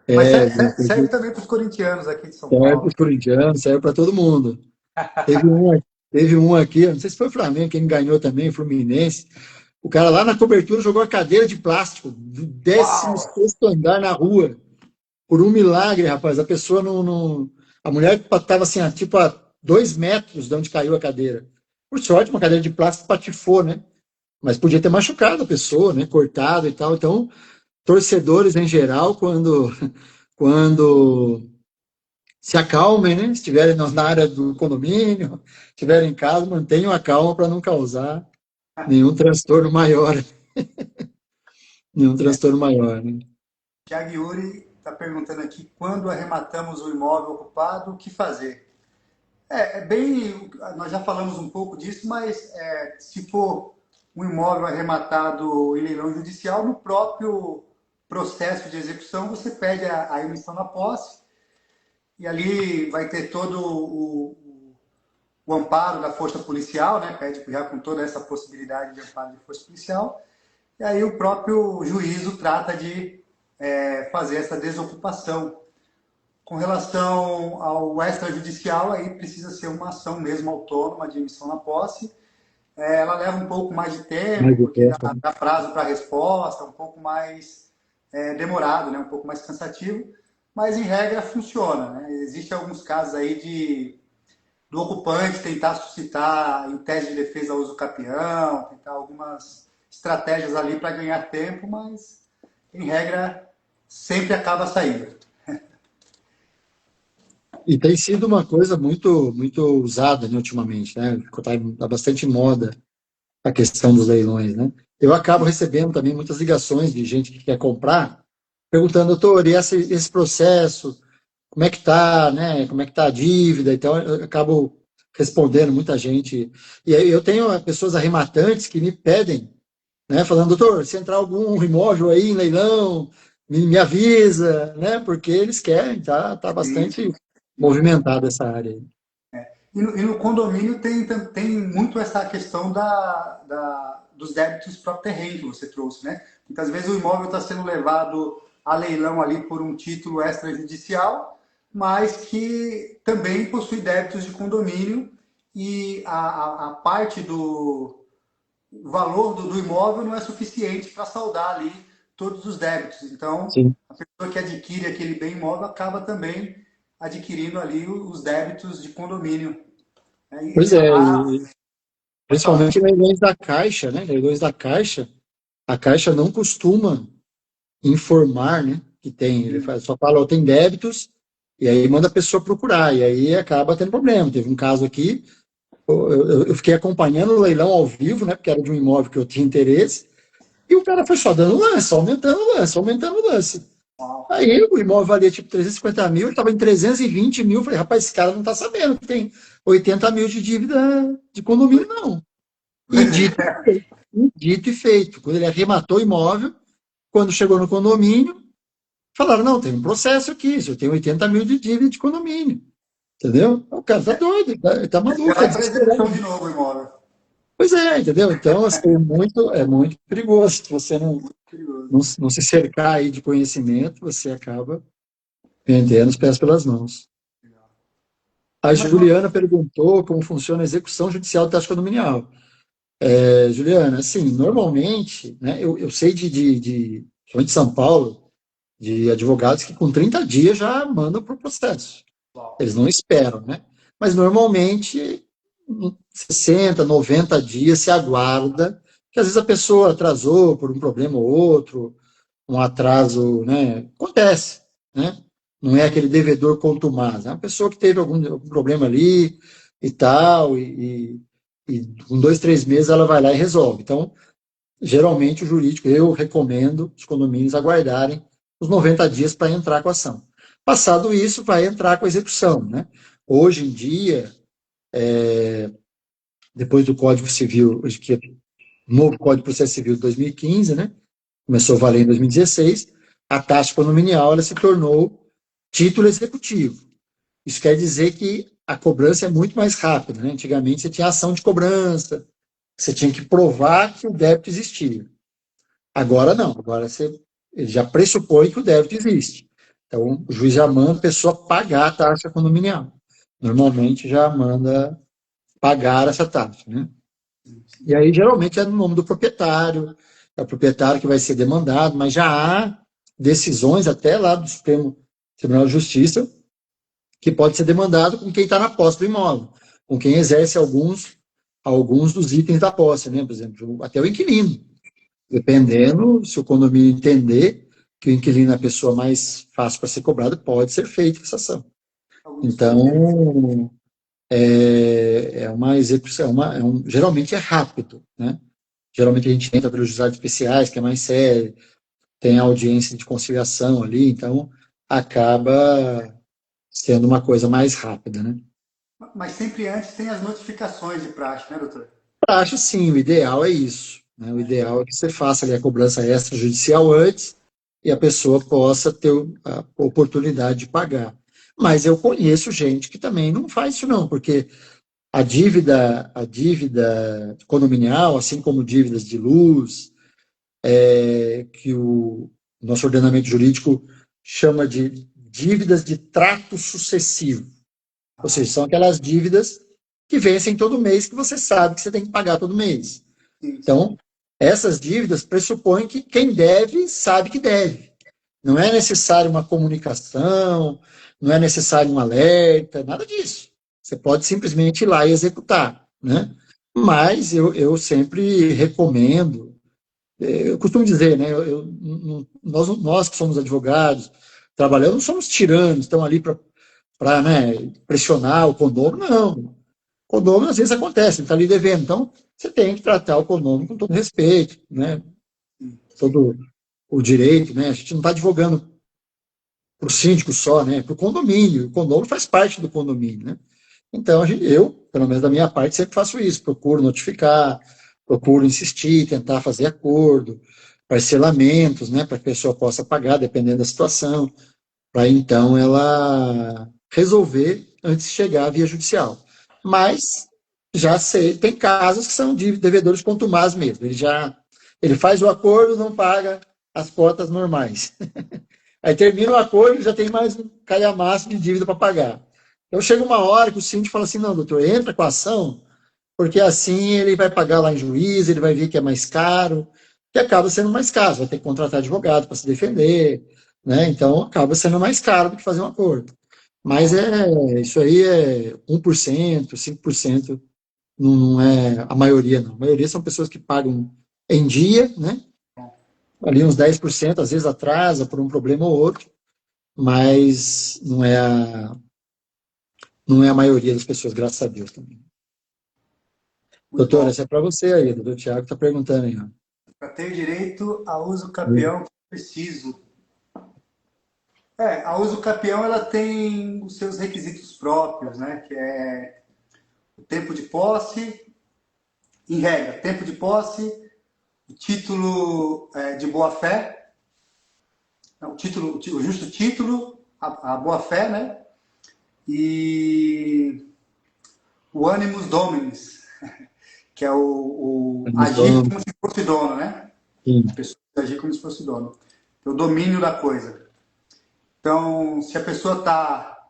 Mas
É,
serve também para os corintianos aqui de São
serve para
Paulo.
os corintianos, serve para todo mundo. Teve um, teve um aqui, não sei se foi o Flamengo, quem ganhou também, o Fluminense. O cara lá na cobertura jogou a cadeira de plástico do
Uau!
16º andar na rua. Por um milagre, rapaz. A pessoa não. A mulher estava assim, tipo a 2 metros de onde caiu a cadeira. Por sorte, uma cadeira de plástico patifou, né? Mas podia ter machucado a pessoa, né? Cortado e tal. Então, torcedores em geral, quando se acalmem, né? Se estiverem na área do condomínio, estiverem em casa, mantenham a calma para não causar nenhum transtorno maior. Nenhum transtorno maior, né?
Tiago Yuri está perguntando aqui, quando arrematamos o imóvel ocupado, o que fazer? Nós já falamos um pouco disso, mas se for um imóvel arrematado em leilão judicial, no próprio processo de execução, você pede a emissão da posse e ali vai ter todo o amparo da força policial, né? Pede já com toda essa possibilidade de amparo de força policial, e aí o próprio juízo trata de fazer essa desocupação. Com relação ao extrajudicial, aí precisa ser uma ação mesmo autônoma de emissão na posse. Ela leva um pouco mais de
Mais
tempo,
de
porque
tempo, né?
dá prazo para resposta, um pouco mais demorado, né? Um pouco mais cansativo, mas em regra funciona. Né? Existem alguns casos aí do ocupante tentar suscitar em tese de defesa uso capião, tentar algumas estratégias ali para ganhar tempo, mas em regra sempre acaba saindo.
E tem sido uma coisa muito usada, né, ultimamente, né? Tá bastante moda a questão dos leilões, né? Eu acabo recebendo também muitas ligações de gente que quer comprar, perguntando, doutor, e esse processo, como é que tá, né? Como é que tá a dívida? Então, eu acabo respondendo muita gente. E aí eu tenho pessoas arrematantes que me pedem, né? Falando, doutor, se entrar algum imóvel aí em leilão, me avisa, né? Porque eles querem, tá
Sim,
bastante
sim.
movimentada essa área aí.
E no condomínio tem muito essa questão dos débitos para terreno que você trouxe, né? Muitas vezes o imóvel está sendo levado a leilão ali por um título extrajudicial, mas que também possui débitos de condomínio e a parte do valor do imóvel não é suficiente para saldar ali todos os débitos. Então,
Sim.
a pessoa que adquire aquele bem imóvel acaba também adquirindo ali os débitos de condomínio.
Pois é,
Pode falar.
principalmente leilões da Caixa, né? Leilões da Caixa, a Caixa não costuma informar, né? Que tem, ele só fala, ó, tem débitos, e aí manda a pessoa procurar, e aí acaba tendo problema. Teve um caso aqui, eu fiquei acompanhando o leilão ao vivo, né? Porque era de um imóvel que eu tinha interesse, e o cara foi só dando lance, aumentando o lance, aumentando o lance. Aí o imóvel valia tipo 350 mil, ele estava em 320 mil. Eu falei, rapaz, esse cara não está sabendo que tem 80 mil de dívida de condomínio, não. E dito e feito. Quando ele arrematou o imóvel, quando chegou no condomínio, falaram, não, tem um processo aqui, eu tenho 80 mil de dívida de condomínio. Entendeu? O cara tá doido, ele tá
Já
maluco, tá
vai para execução
desesperado.
de novo o imóvel.
Pois é, entendeu? Então, assim, é muito perigoso. Se você não se cercar aí de conhecimento, você acaba vendendo os pés pelas mãos. A
Tem mais uma.
Juliana perguntou como funciona a execução judicial de taxa condominial. Juliana, assim, normalmente, né, eu sei principalmente de São Paulo, de advogados que com 30 dias já mandam para o processo. Eles não esperam, né? Mas normalmente, 60, 90 dias se aguarda, que às vezes a pessoa atrasou por um problema ou outro, um atraso, né? Acontece, né? Não é aquele devedor contumaz, é uma pessoa que teve algum problema ali e tal, e com 2, 3 meses ela vai lá e resolve. Então, geralmente o jurídico, eu recomendo os condomínios aguardarem os 90 dias para entrar com a ação. Passado isso, vai entrar com a execução, né? Hoje em dia, depois do Código Civil, que é o novo Código de Processo Civil de 2015, né? Começou a valer em 2016, a taxa condominial ela se tornou título executivo. Isso quer dizer que a cobrança é muito mais rápida, né? Antigamente você tinha ação de cobrança, você tinha que provar que o débito existia. Agora não, agora ele já pressupõe que o débito existe. Então, o juiz já manda a pessoa pagar a taxa condominial. Normalmente já manda pagar essa taxa, né? E aí, geralmente, é no nome do proprietário, é o proprietário que vai ser demandado, mas já há decisões até lá do Supremo Tribunal de Justiça que pode ser demandado com quem está na posse do imóvel, com quem exerce alguns dos itens da posse, né? Por exemplo, até o inquilino. Dependendo, se o condomínio entender que o inquilino é a pessoa mais fácil para ser cobrada, pode ser feita essa ação.
Alguns poderes.
Então, é uma execução, geralmente é rápido, né? Geralmente a gente entra pelos juizados especiais, que é mais sério, tem a audiência de conciliação ali, então acaba sendo uma coisa mais rápida, né?
Mas sempre antes tem as notificações de praxe, né, doutor?
Acho sim, o ideal é isso, né? O ideal é que você faça ali a cobrança extrajudicial antes e a pessoa possa ter a oportunidade de pagar. Mas eu conheço gente que também não faz isso não, porque a dívida condominial, assim como dívidas de luz, que o nosso ordenamento jurídico chama de dívidas de trato sucessivo. Ou
Ah,
seja, são aquelas dívidas que vencem todo mês, que você sabe que você tem que pagar todo mês.
sim, sim.
Então, essas dívidas pressupõem que quem deve sabe que deve. Não é necessário uma comunicação, não é necessário um alerta, nada disso. Você pode simplesmente ir lá e executar, né? Mas eu sempre recomendo, eu costumo dizer, né? Nós que somos advogados, trabalhando, não somos tiranos, estão ali para, né, pressionar o condomínio, não. O condomínio às vezes acontece, ele está ali devendo, então você tem que tratar o condomínio com todo respeito, né?
Sim, sim.
Todo o direito, né? A gente não está advogando para o síndico só, né? Para o condomínio. O condomínio faz parte do condomínio, né? Então, eu, pelo menos da minha parte, sempre faço isso. Procuro notificar, procuro insistir, tentar fazer acordo, parcelamentos, né? Para que a pessoa possa pagar, dependendo da situação, para então ela resolver antes de chegar à via judicial. Mas já sei, tem casos que são de devedores contumazes mesmo. Ele faz o acordo, não paga as cotas normais. Aí termina o acordo, já tem mais um calhamaço de dívida para pagar. Então chega uma hora que o síndico fala assim, não, doutor, entra com a ação, porque assim ele vai pagar lá em juiz, ele vai ver que é mais caro, que acaba sendo mais caro, vai ter que contratar advogado para se defender, né? Então acaba sendo mais caro do que fazer um acordo. Mas isso aí é 1%, 5%, não é a maioria, não. A maioria são pessoas que pagam em dia, né? Ali uns 10%, às vezes atrasa por um problema ou outro, mas não é a maioria das pessoas, graças a Deus também.
Muito
Doutor,
bom.
essa é para você aí, doutor Tiago está perguntando aí. Ó.
Para ter direito a uso capião preciso. A uso capião ela tem os seus requisitos próprios, né? Que é o tempo de posse, em regra, tempo de posse, o título de boa-fé, o justo título, a boa-fé, né? E o animus dominis, que é o
Os
agir
donos,
como se fosse dono, né? A
sim,
pessoa agir como se fosse dono. É o domínio da coisa. Então, se a pessoa está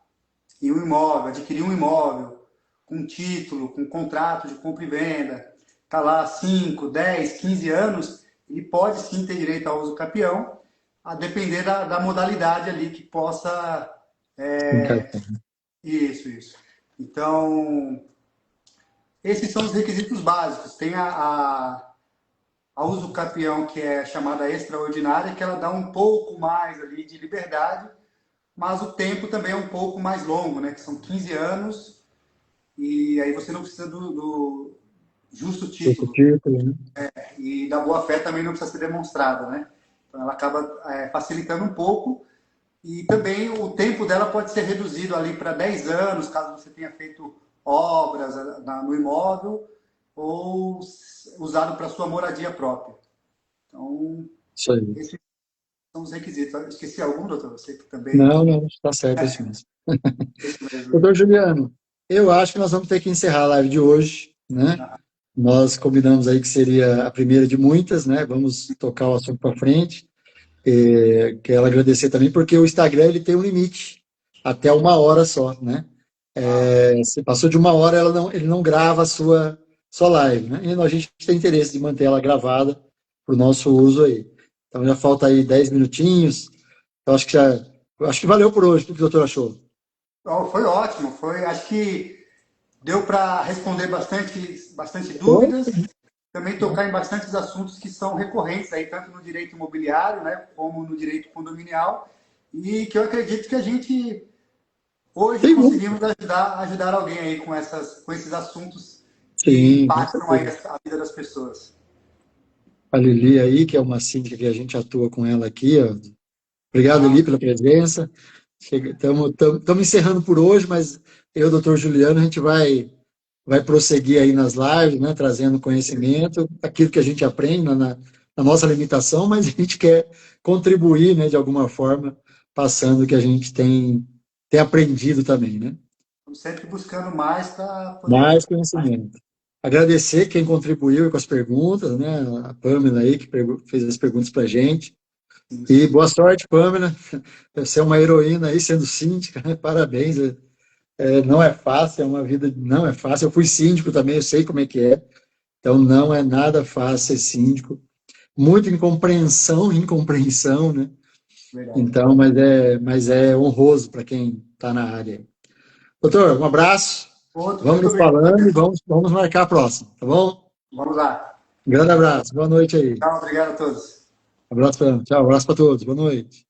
em um imóvel, adquirir um imóvel com título, com contrato de compra e venda, está lá 5, 10, 15 anos, ele pode sim ter direito ao uso capião, a depender da modalidade ali que possa.
encartado.
Isso, isso. Então, esses são os requisitos básicos. Tem a uso capião, que é chamada extraordinária, que ela dá um pouco mais ali de liberdade, mas o tempo também é um pouco mais longo, né? Que são 15 anos, e aí você não precisa do justo
Esse
título.
título, né?
E da boa-fé também não precisa ser demonstrada, né? Então ela acaba facilitando um pouco, e também o tempo dela pode ser reduzido ali para 10 anos, caso você tenha feito obras no imóvel, ou usado para sua moradia própria. Então,
Isso aí.
esses são os requisitos. Esqueci algum, doutor? Você que também.
Não, não, está certo, é isso mesmo.
Isso mesmo.
Doutor Juliano, eu acho que nós vamos ter que encerrar a live de hoje, né?
Ah,
Nós combinamos aí que seria a primeira de muitas, né? Vamos tocar o assunto para frente. Quero agradecer também, porque o Instagram ele tem um limite, até 1 hora só, né?
uau.
Se passou de 1 hora, ele não grava a sua live, né? E a gente tem interesse de manter ela gravada para o nosso uso aí. Então já falta aí 10 minutinhos. Eu acho que valeu por hoje. O que o doutor achou?
Oh, foi ótimo, foi, acho que deu para responder bastante
Foi?
dúvidas, também tocar em bastantes assuntos que são recorrentes aí, tanto no direito imobiliário, né, como no direito condominial, e que eu acredito que a gente hoje
Tem muito.
conseguimos ajudar alguém aí com esses assuntos que
Sim, com
impactam aí
certeza.
a vida das pessoas.
A Lili aí, que é uma síndica que a gente atua com ela aqui, ó. Obrigado,
Ah,
Lili, pela presença. Estamos encerrando por hoje, mas eu e o doutor Juliano, a gente vai prosseguir aí nas lives, né, trazendo conhecimento, aquilo que a gente aprende na nossa limitação, mas a gente quer contribuir, né, de alguma forma, passando o que a gente tem aprendido também, né?
estamos sempre buscando mais para
Mais
poder.
conhecimento. Agradecer quem contribuiu com as perguntas, né? A Pamela aí, que fez as perguntas para a gente. E boa sorte, Pamela. Você é uma heroína aí, sendo síndica, né? Parabéns. Não é fácil, é uma vida, não é fácil. Eu fui síndico também, eu sei como é que é. Então, não é nada fácil ser síndico. Muita incompreensão, né?
Verdade.
Então, mas é honroso para quem está na área. Doutor, um abraço.
Outro,
Vamos
muito
nos
obrigado.
falando e vamos marcar a próxima, tá bom?
Vamos lá.
Um grande abraço. Boa noite aí.
Tchau, obrigado a todos.
Abraço, tchau. Abraço para todos. Boa noite.